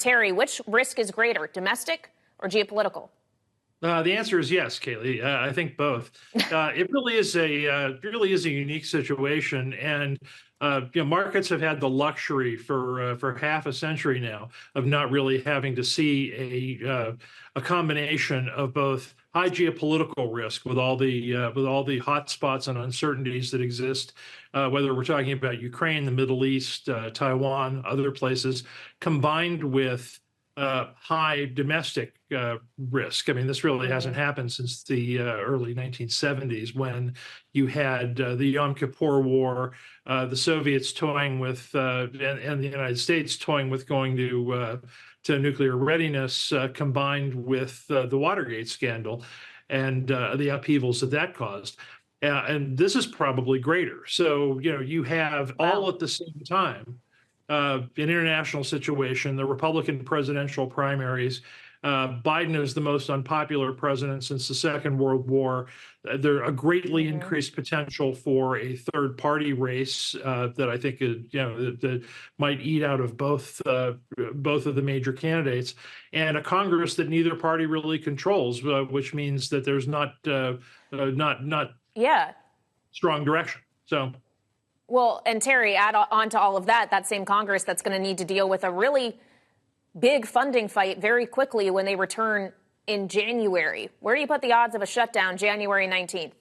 Terry, which risk is greater, domestic or geopolitical? The answer is yes, Kailey. I think both. It really is a unique situation, and markets have had the luxury for half a century now of not really having to see a combination of both high geopolitical risk with all the hot spots and uncertainties that exist, whether we're talking about Ukraine, the Middle East, Taiwan, other places, combined with high domestic risk. I mean, this really hasn't happened since the early 1970s, when you had the Yom Kippur War, the Soviets toying with, and the United States toying with going to nuclear readiness, combined with the Watergate scandal and the upheavals that that caused. And this is probably greater. So, you have all at the same time. An international situation, the Republican presidential primaries. Biden is the most unpopular president since the Second World War. There's a greatly increased potential for a third party race that I think that might eat out of both of the major candidates, and a Congress that neither party really controls, which means that there's not strong direction. So. Well, and Terry, add on to all of that same Congress that's going to need to deal with a really big funding fight very quickly when they return in January. Where do you put the odds of a shutdown January 19th?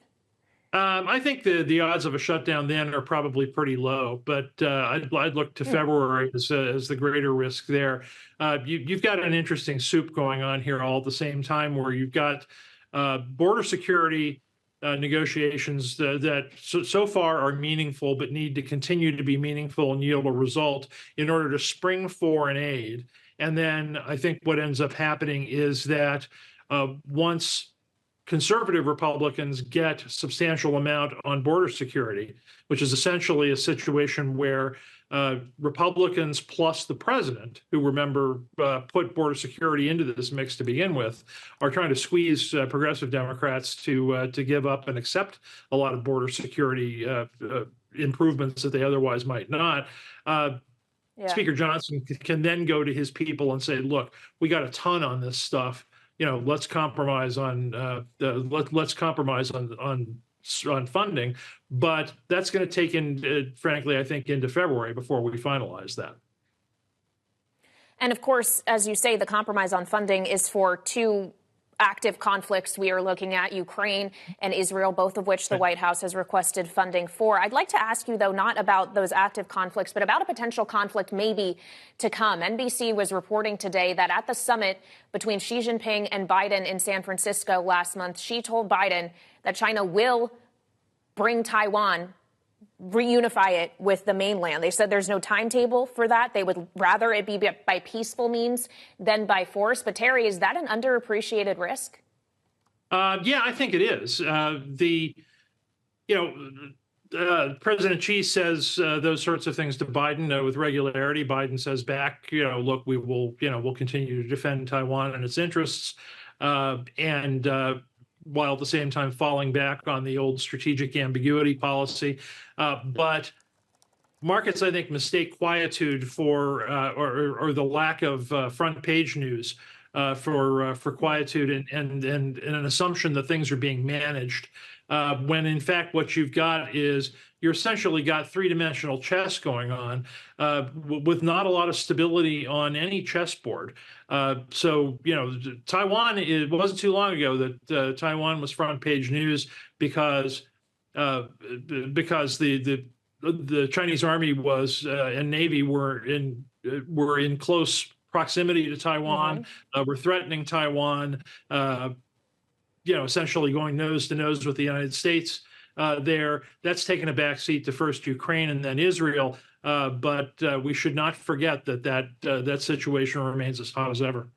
I think the odds of a shutdown then are probably pretty low, but I'd look to February as the greater risk there. You've got an interesting soup going on here all at the same time, where you've got border security negotiations that so far are meaningful, but need to continue to be meaningful and yield a result in order to spring foreign aid. And then I think what ends up happening is that once conservative Republicans get a substantial amount on border security, which is essentially a situation where Republicans plus the president, who, remember, put border security into this mix to begin with, are trying to squeeze progressive Democrats to give up and accept a lot of border security improvements that they otherwise might not. Speaker Johnson can then go to his people and say, "Look, we got a ton on this stuff. Let's compromise on on funding," but that's going to take frankly, I think, into February before we finalize that. And of course, as you say, the compromise on funding is for two active conflicts we are looking at, Ukraine and Israel, both of which the White House has requested funding for. I'd like to ask you, though, not about those active conflicts, but about a potential conflict maybe to come. NBC was reporting today that at the summit between Xi Jinping and Biden in San Francisco last month, Xi told Biden that China will bring Taiwan, reunify it with the mainland. They said there's no timetable for that. They would rather it be by peaceful means than by force. But Terry, is that an underappreciated risk? Yeah, I think it is. President Xi says those sorts of things to Biden with regularity. Biden says back, look, we'll continue to defend Taiwan and its interests, while at the same time falling back on the old strategic ambiguity policy. But markets, I think, mistake quietude for or the lack of front page news for quietude and an assumption that things are being managed, when in fact what you've got is you're essentially got three-dimensional chess going on with not a lot of stability on any chessboard. So, Taiwan, it wasn't too long ago that Taiwan was front page news because the Chinese Army was and Navy were in close proximity to Taiwan, were threatening Taiwan, essentially going nose to nose with the United States there. That's taken a backseat to first Ukraine and then Israel. But we should not forget that situation remains as hot as ever.